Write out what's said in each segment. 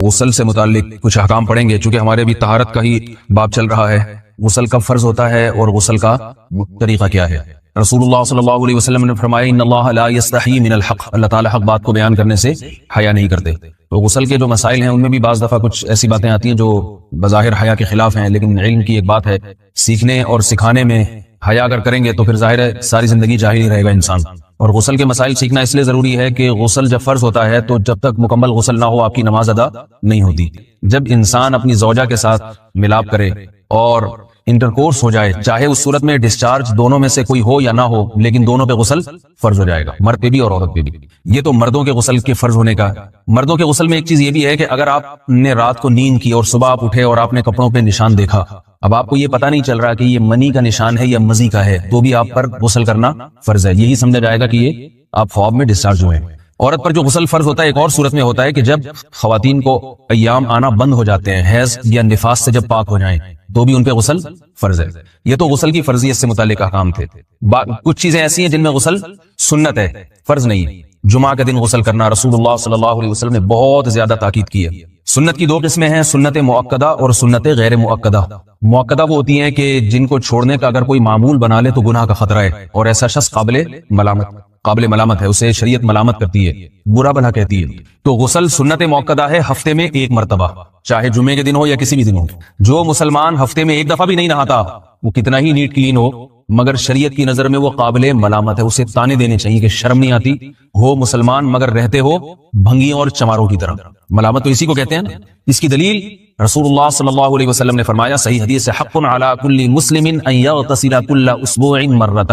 غسل سے متعلق کچھ احکام پڑھیں گے، چونکہ ہمارے بھی طہارت کا ہی باب چل رہا ہے۔ غسل کب فرض ہوتا ہے اور غسل کا طریقہ کیا ہے؟ رسول اللہ صلی اللہ علیہ وسلم نے فرمایا ان اللہ لا یستحی من الحق، اللہ تعالیٰ حق بات کو بیان کرنے سے حیا نہیں کرتے۔ تو غسل کے جو مسائل ہیں ان میں بھی بعض دفعہ کچھ ایسی باتیں آتی ہیں جو بظاہر حیا کے خلاف ہیں، لیکن علم کی ایک بات ہے، سیکھنے اور سکھانے میں حیا اگر کریں گے تو پھر ظاہر ہے ساری زندگی جاہل ہی رہے گا انسان۔ اور غسل کے مسائل سیکھنا اس لیے ضروری ہے کہ غسل جب فرض ہوتا ہے تو جب تک مکمل غسل نہ ہو آپ کی نماز ادا نہیں ہوتی۔ جب انسان اپنی زوجہ کے ساتھ ملاپ کرے اور انٹرکورس ہو جائے، چاہے اس صورت میں ڈسچارج دونوں میں سے کوئی ہو یا نہ ہو، لیکن دونوں پہ غسل فرض ہو جائے گا، مرد پہ بھی اور عورت پہ بھی۔ یہ تو مردوں کے غسل کے فرض ہونے کا۔ مردوں کے غسل میں ایک چیز یہ بھی ہے کہ اگر آپ نے رات کو نیند کی اور صبح آپ اٹھے اور آپ نے کپڑوں پہ نشان دیکھا، اب آپ کو یہ پتہ نہیں چل رہا کہ یہ منی کا نشان ہے یا مزی کا ہے، تو بھی آپ پر غسل کرنا فرض ہے۔ یہی سمجھا جائے گا کہ یہ آپ خواب میں ڈسچارج ہوئے ہیں۔ عورت پر جو غسل فرض ہوتا ہے ایک اور صورت میں ہوتا ہے کہ جب خواتین کو ایام آنا بند ہو جاتے ہیں، حیض یا نفاس سے جب پاک ہو جائیں تو بھی ان پہ غسل فرض ہے۔ یہ تو غسل کی فرضیت سے متعلق احکام تھے۔ کچھ چیزیں ایسی ہیں جن میں غسل سنت ہے، فرض نہیں ہے۔ جمعہ کے دن غسل کرنا رسول اللہ صلی اللہ علیہ وسلم نے بہت زیادہ تاکید کی ہے۔ سنت کی دو قسمیں ہیں، سنت مؤکدہ اور سنت غیر مؤکدہ۔ مؤکدہ وہ ہوتی ہیں کہ جن کو چھوڑنے کا اگر کوئی معمول بنا لے تو گناہ کا خطرہ ہے اور ایسا شخص قابل ملامت ہے، اسے شریعت ملامت کرتی ہے، برا بھلا کہتی ہے۔ تو غسل سنت مؤکدہ ہے، ہفتے میں ایک مرتبہ، چاہے جمعے کے دن ہو یا کسی بھی دن ہو۔ جو مسلمان ہفتے میں ایک دفعہ بھی نہیں نہاتا، وہ کتنا ہی نیٹ کلین ہو، مگر شریعت کی نظر میں وہ قابل ملامت ہے، اسے تانے دینے چاہیے کہ شرم نہیں آتی ہو مسلمان مگر رہتے ہو بھنگیوں اور چماروں کی طرح۔ ملامت تو اسی کو کہتے ہیں نا۔ اس کی دلیل رسول اللہ صلی اللہ علیہ وسلم نے فرمایا صحیح حدیث سے، حق علی کل مسلم ان یغتسل کل اسبوع مرۃ،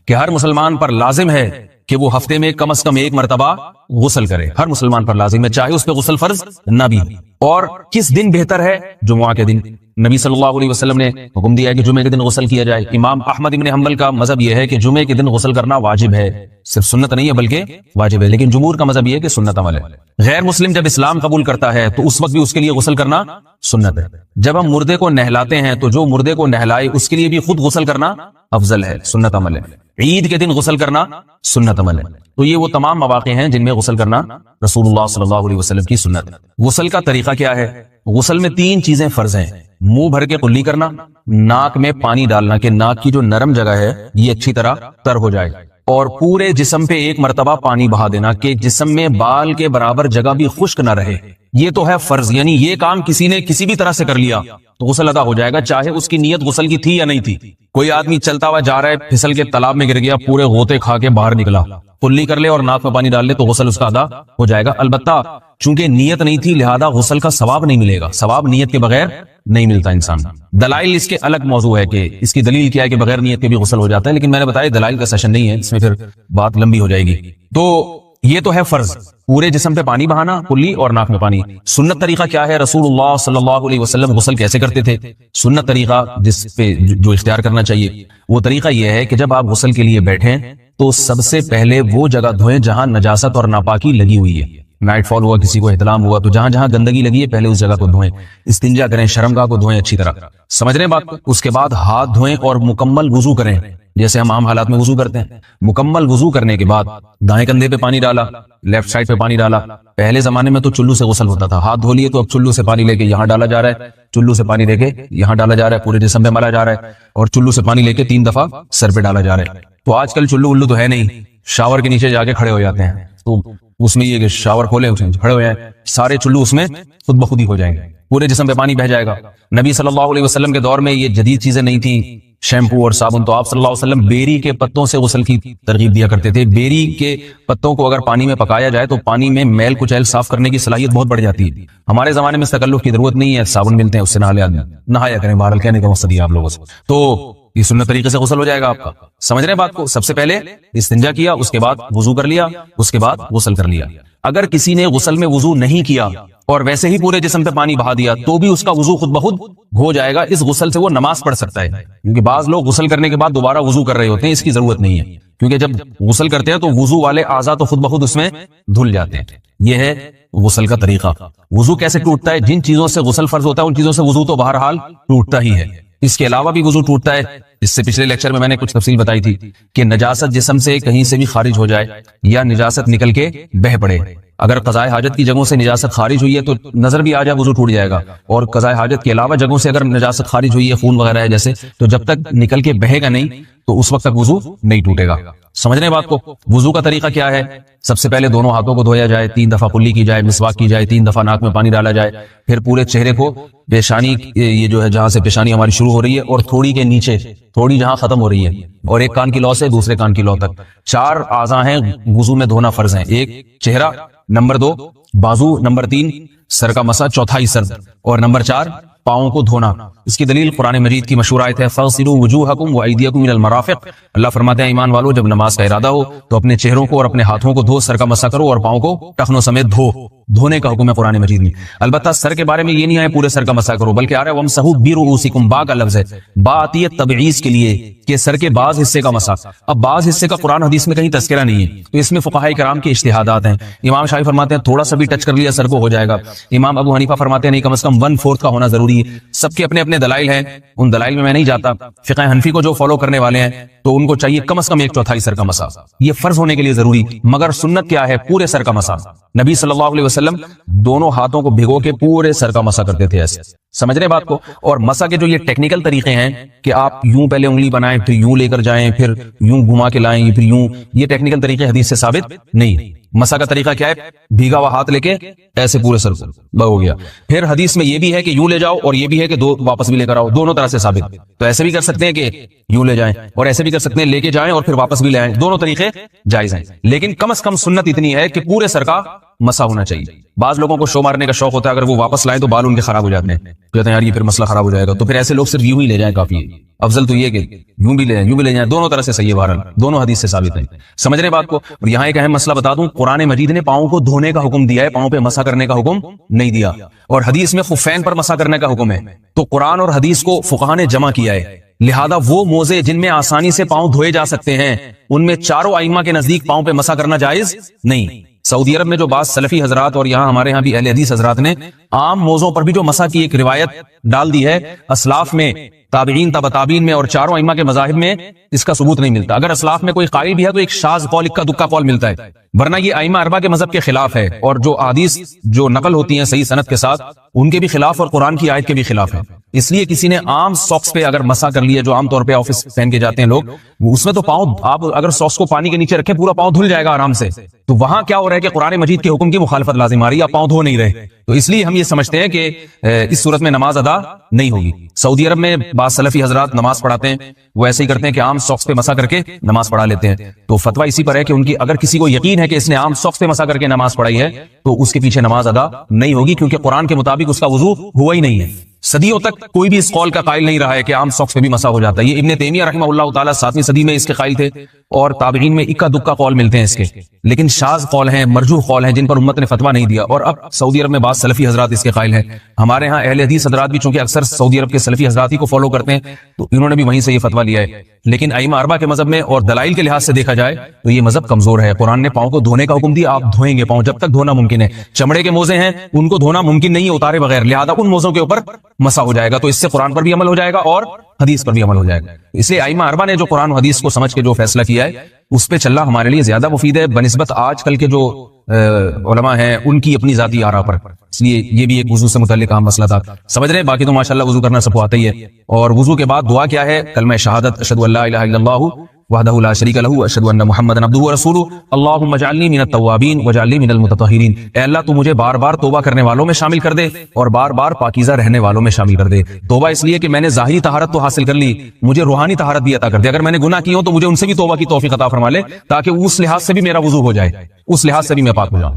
کہ ہر مسلمان پر لازم ہے کہ وہ ہفتے میں کم از کم ایک مرتبہ غسل کرے۔ ہر مسلمان پر لازم ہے، چاہے اس پہ غسل فرض نہ بھی۔ اور کس دن بہتر ہے؟ جمعہ کے دن۔ نبی صلی اللہ علیہ وسلم نے حکم دیا ہے کہ جمعے کے دن غسل کیا جائے۔ امام احمد بن حنبل کا مذہب یہ ہے کہ جمعے کے دن غسل کرنا واجب ہے، صرف سنت نہیں ہے بلکہ واجب ہے، لیکن جمہور کا مذہب یہ ہے کہ سنت عمل ہے۔ غیر مسلم جب اسلام قبول کرتا ہے تو اس وقت بھی اس کے لیے غسل کرنا سنت ہے۔ جب ہم مردے کو نہلاتے ہیں تو جو مردے کو نہلائے اس کے لیے بھی خود غسل کرنا افضل ہے، سنت عمل ہے۔ عید کے دن غسل کرنا سنت عمل ہے۔ تو یہ وہ تمام مواقع ہیں جن میں غسل کرنا رسول اللہ صلی اللہ علیہ وسلم کی سنت ہے۔ غسل کا طریقہ کیا ہے؟ غسل میں تین چیزیں فرض ہیں، منہ بھر کے کلی کرنا، ناک میں پانی ڈالنا کہ ناک کی جو نرم جگہ ہے یہ اچھی طرح تر ہو جائے، اور پورے جسم پہ ایک مرتبہ پانی بہا دینا کہ جسم میں بال کے برابر جگہ بھی خشک نہ رہے۔ یہ تو ہے فرض، یعنی یہ کام کسی نے کسی بھی طرح سے کر لیا تو غسل ادا ہو جائے گا، چاہے اس کی نیت غسل کی تھی یا نہیں تھی۔ کوئی آدمی چلتا ہوا جا رہا ہے، پھسل کے تالاب میں گر گیا، پورے غوطے کھا کے باہر نکلا، کلی کر لے اور ناک میں پانی ڈال لے تو غسل اس کا ادا ہو جائے گا۔ البتہ چونکہ نیت نہیں تھی لہذا غسل کا ثواب نہیں ملے گا، ثواب نیت کے بغیر نہیں ملتا انسان۔ دلائل اس کے الگ موضوع ہے کہ اس کی دلیل کیا ہے کہ بغیر نیت کے بھی غسل ہو جاتا ہے، لیکن میں نے بتایا دلائل کا سیشن نہیں ہے، اس میں پھر بات لمبی ہو جائے گی۔ تو یہ تو ہے فرض، پورے جسم پہ پانی بہانا، کلی اور ناک میں پانی۔ سنت طریقہ کیا ہے؟ رسول اللہ صلی اللہ علیہ وسلم غسل کیسے کرتے تھے؟ سنت طریقہ جس پہ جو اختیار کرنا چاہیے وہ طریقہ یہ ہے کہ جب آپ غسل کے لیے بیٹھیں تو سب سے پہلے وہ جگہ دھوئیں جہاں نجاست اور ناپاکی لگی ہوئی ہے۔ نائٹ فال ہوا، کسی کو احتلام ہوا، تو جہاں جہاں گندگی لگی ہے پہلے اس جگہ کو دھوئیں، استنجا کریں، شرمگاہ کو دھوئیں اچھی طرح، سمجھ رہے ہیں بات کو؟ اس کے بعد ہاتھ دھوئیں اور مکمل وضو کریں جیسے ہم عام حالات میں وضو کرتے ہیں۔ مکمل وضو کرنے کے بعد دائیں کندھے پہ پانی ڈالا، لیفٹ سائڈ پہ پانی ڈالا۔ پہلے زمانے میں تو چلو سے غسل ہوتا تھا، ہاتھ دھو لیے تو اب چلو سے پانی لے کے یہاں ڈالا جا رہا ہے، چلو سے پانی لے کے یہاں ڈالا جا رہا ہے، پورے جسم پہ ملا جا رہا ہے، اور چلو سے پانی لے کے 3 دفعہ سر پہ ڈالا جا رہا ہے۔ تو آج کل چلو ولو تو ہے نہیں، شاور کے نیچے جا کے کھڑے ہو جاتے ہیں، تو اس میں یہ کہ شاور کھولے کھڑے ہو جائیں، سارے چلو اس میں خود بخود ہی ہو جائیں گے، پورے جسم پہ پانی بہ جائے گا۔ نبی صلی اللہ علیہ وسلم کے دور میں یہ جدید چیزیں نہیں تھیں، شیمپو اور صابن، تو آپ صلی اللہ علیہ وسلم بیری کے پتوں سے غسل کی ترغیب دیا کرتے تھے۔ بیری کے پتوں کو اگر پانی میں پکایا جائے تو پانی میں میل کچیل صاف کرنے کی صلاحیت بہت بڑھ جاتی ہے۔ ہمارے زمانے میں تکلف کی ضرورت نہیں ہے، صابن ملتے ہیں اس سے نہایا کریں، بہرحال کہنے کا مقصد یہ آپ لوگوں سے۔ تو یہ سنت طریقے سے غسل ہو جائے گا آپ کا، سمجھ رہے ہیں بات کو؟ سب سے پہلے استنجا کیا، اس کے بعد وضو کر لیا، اس کے بعد غسل کر لیا۔ اگر کسی نے غسل میں وضو نہیں کیا اور ویسے ہی پورے جسم پہ پانی بہا دیا تو بھی اس کا وضو خود بخود ہو جائے گا، اس غسل سے وہ نماز پڑھ سکتا ہے، کیونکہ بعض لوگ غسل کرنے کے بعد دوبارہ وضو کر رہے ہوتے ہیں، اس کی ضرورت نہیں ہے، کیونکہ جب غسل کرتے ہیں تو وضو والے اعضاء تو خود بخود اس میں دھل جاتے ہیں۔ یہ ہے غسل کا طریقہ۔ وضو کیسے ٹوٹتا ہے؟ جن چیزوں سے غسل فرض ہوتا ہے ان چیزوں سے وضو تو بہرحال ٹوٹتا ہی ہے، اس کے علاوہ بھی وضو ٹوٹتا ہے۔ اس سے پچھلے لیکچر میں نے کچھ تفصیل بتائی تھی کہ نجاست جسم سے کہیں سے بھی خارج ہو جائے یا نجاست نکل کے بہ پڑے، اگر قضاء حاجت کی جگہوں سے نجاست خارج ہوئی ہے تو نظر بھی آ جائے وضو ٹوٹ جائے گا، اور قضاء حاجت کے علاوہ جگہوں سے اگر نجاست خارج ہوئی ہے، خون وغیرہ ہے جیسے، تو جب تک نکل کے بہے گا نہیں تو اس وقت تک وضو نہیں ٹوٹے گا۔ سمجھ رہے ہیں بات کو؟ وضو کا طریقہ کیا ہے؟ سب سے پہلے دونوں ہاتھوں کو دھویا جائے، 3 دفعہ کلی کی جائے، مسواک کی جائے، 3 دفعہ ناک میں پانی ڈالا جائے، پھر پورے چہرے کو، پیشانی یہ جو ہے جہاں سے پیشانی ہماری شروع ہو رہی ہے اور تھوڑی کے نیچے، تھوڑی جہاں ختم ہو رہی ہے، اور ایک کان کی لو سے دوسرے کان کی لو تک 4 اعضاء ہیں وضو میں دھونا فرض ہیں۔ 1 چہرہ، نمبر 2 بازو، نمبر 3 سر کا مسا، چوتھائی سر، اور نمبر 4 پاؤں کو دھونا۔ اس کی دلیل قرآن مجید کی مشہور آیت ہے فَاغْسِلُوا وُجُوهَكُمْ وَأَيْدِيَكُمْ إِلَى الْمَرَافِقِ۔ اللہ فرماتے ہیں ایمان والو، جب نماز کا ارادہ ہو تو اپنے چہروں کو اور اپنے ہاتھوں کو دھو، سر کا مسا کرو اور پاؤں کو ٹخنوں سمیت دھو۔ دھونے کا حکم ہے قرآن مجید میں۔ البتہ سر کے بارے میں یہ نہیں آئے پورے سر کا مسا کرو، بلکہ آ رہا ہے وَامْسَحُوا بِرُؤُوسِكُمْ، با کا لفظ ہے، با آتی ہے تبعیض کے لیے کہ سر کے بعض حصے کا مسا۔ اب بعض حصے کا قرآن حدیث میں کہیں تذکرہ نہیں ہے، تو اس میں فقہاء کرام کے اجتہادات ہیں۔ امام شافعی فرماتے ہیں تھوڑا سا بھی ٹچ کر لیا سر کو ہو جائے گا۔ امام ابو حنیفہ فرماتے ہیں نہیں، کم از کم 1/4 کا ہونا ضروری ہے۔ سب کے اپنے اپنے دلائل ہیں، ان دلائل میں میں نہیں جاتا۔ فقہ حنفی کو جو فالو کرنے والے ہیں تو ان کو چاہیے کم از کم 1/4 سر کا مسا، یہ فرض ہونے کے لیے ضروری۔ مگر سنت کیا ہے؟ پورے سر کا مسا۔ نبی صلی اللہ علیہ وسلم دونوں ہاتھوں کو بھگو کے پورے سر کا مسا کرتے تھے ایسے۔ سمجھ رہے بات کو؟ اور مسا کے جو یہ ٹیکنیکل طریقے ہیں کہ آپ یوں پہلے انگلی بنائیں، پھر یوں لے کر جائیں، پھر یوں گھما کے لائیں، پھر یوں، یہ ٹیکنیکل طریقے حدیث سے ثابت نہیں۔ مسا کا طریقہ کیا ہے؟ بھیگا ہوا ہاتھ لے کے ایسے پورے سر کو ہو گیا۔ پھر حدیث میں یہ بھی ہے کہ یوں لے جاؤ، اور یہ بھی ہے کہ دو واپس بھی لے کر آؤ، دونوں طرح سے ثابت۔ تو ایسے بھی کر سکتے ہیں کہ یوں لے جائیں، اور ایسے بھی کر سکتے ہیں لے کے جائیں اور پھر واپس بھی لے آئیں، دونوں طریقے جائز ہیں۔ لیکن کم از کم سنت اتنی ہے کہ پورے سر کا مسا ہونا چاہیے۔ بعض لوگوں کو شو مارنے کا شوق ہوتا ہے، اگر وہ واپس لائیں تو بال ان کے خراب ہو جاتے ہیں، کہتے ہیں یار یہ پھر مسئلہ خراب ہو جائے گا، تو پھر ایسے لوگ صرف یوں ہی لے جائیں کافی ہے۔ افضل تو یہ کہ یوں بھی لے جائیں، یوں بھی لے جائیں، دونوں طرح سے صحیح ہے، بہرحال دونوں حدیث سے ثابت ہیں۔ سمجھ رہے بات کو؟ اور یہاں ایک اہم مسئلہ بتا دوں، قرآن مجید نے پاؤں کو دھونے کا حکم دیا ہے، پاؤں پہ مسا کرنے کا حکم نہیں دیا، اور حدیث میں خفین پر مسا کرنے کا حکم ہے۔ تو قرآن اور حدیث کو فقہاء نے جمع کیا ہے، لہذا وہ موزے جن میں آسانی سے پاؤں دھوئے جا سکتے ہیں ان میں چاروں ائمہ کے نزدیک پاؤں پہ مسا کرنا جائز نہیں۔ سعودی عرب میں جو بعض سلفی حضرات اور یہاں ہمارے ہاں بھی اہل حدیث حضرات نے عام موزوں پر بھی جو مسا کی ایک روایت ڈال دی ہے، اسلاف میں، تابعین، تبع تابعین میں اور چاروں ائمہ کے مذاہب میں اس کا ثبوت نہیں ملتا۔ اگر اسلاف میں کوئی قائل بھی ہے تو ایک شاذ قول، اکا دکا قول ملتا ہے، ورنہ یہ ائمہ اربعہ کے مذہب کے خلاف ہے، اور جو احادیث جو نقل ہوتی ہیں صحیح سند کے ساتھ ان کے بھی خلاف اور قرآن کی آیت کے بھی خلاف ہے۔ اس لیے کسی نے عام ساکس پہ اگر مسا کر لیا، جو عام طور پہ آفس پہن کے جاتے ہیں لوگ، اس میں تو پاؤں، آپ اگر ساکس کو پانی کے نیچے رکھیں پورا پاؤں دھل جائے گا آرام سے، تو وہاں کیا ہو رہا ہے کہ قرآن مجید کے حکم کی مخالفت لازم آ رہی ہے، آپ پاؤں دھو نہیں رہے۔ تو اس لیے ہم یہ سمجھتے ہیں کہ اس صورت میں نماز ادا نہیں ہوگی۔ سعودی عرب میں بعض سلفی حضرات نماز پڑھاتے ہیں، وہ ایسے ہی کرتے ہیں کہ عام ساکس پہ مسا کر کے نماز پڑھا لیتے ہیں۔ تو فتویٰ اسی پر ہے کہ ان کی اگر کسی کو یقین ہے کہ اس نے عام ساکس پہ مسا کر کے نماز پڑھائی ہے تو اس کے پیچھے نماز ادا نہیں ہوگی، کیونکہ قرآن کے مطابق اس کا وضو ہوا ہی نہیں ہے۔ صدیوں تک کوئی بھی اس قول کا قائل نہیں رہا ہے کہ عام ساکس پہ بھی مسا ہو جاتا ہے۔ یہ ابن تیمیہ رحمہ اللہ تعالیٰ 7ویں صدی میں اس کے قائل تھے، اور تابعین میں اکا دکا قول ملتے ہیں اس کے، لیکن شاذ قول ہیں، مرجوح قول ہیں، جن پر امت نے فتویٰ نہیں دیا۔ اور اب سعودی عرب میں بعض سلفی حضرات اس کے قائل ہیں۔ ہمارے ہاں اہل حدیث حضرات بھی چونکہ اکثر سعودی عرب کے سلفی حضرات ہی کو فالو کرتے ہیں، تو انہوں نے بھی وہیں سے یہ فتویٰ لیا ہے۔ لیکن ائمہ اربعہ کے مذہب میں اور دلائل کے لحاظ سے دیکھا جائے تو یہ مذہب کمزور ہے۔ قرآن نے پاؤں کو دھونے کا حکم دیا، آپ دھوئیں گے پاؤں جب تک دھونا ممکن ہے۔ چمڑے کے موزے ہیں ان کو دھونا ممکن نہیں ہے اتارے بغیر، لہذا ان موزوں کے اوپر مسا ہو جائے گا، تو اس سے قرآن پر بھی عمل ہو جائے گا اور حدیث پر بھی عمل ہو جائے گا۔ اس لیے ائمہ اربعہ نے جو قرآن و حدیث کو سمجھ کے جو فیصلہ کیا ہے اس پہ چلنا ہمارے لیے زیادہ مفید ہے بنسبت آج کل کے جو علماء ہیں ان کی اپنی ذاتی آراء پر۔ اس لیے یہ بھی ایک وضو سے متعلق اہم مسئلہ تھا، سمجھ رہے ہیں؟ باقی تو ماشاءاللہ وضو کرنا سب کو آتا ہی ہے۔ اور وضو کے بعد دعا کیا ہے؟ کلمہ شہادت، اشہد ان لا الہ الا اللہ وحدہ لا شریک لہ اشہد ان محمدا عبدہ ورسولہ اللہم اجعلنی من التوابین واجعلنی من المتطہرین۔ اے اللہ تو مجھے بار بار توبہ کرنے والوں میں شامل کر دے اور بار بار پاکیزہ رہنے والوں میں شامل کر دے۔ توبہ اس لیے کہ میں نے ظاہری طہارت تو حاصل کر لی، مجھے روحانی طہارت بھی عطا کر دے۔ اگر میں نے گناہ کی ہوں تو مجھے ان سے بھی توبہ کی توفیق عطا فرما لے، تاکہ اس لحاظ سے بھی میرا وضو ہو جائے، اس لحاظ سے بھی میں پاک ہو جاؤں۔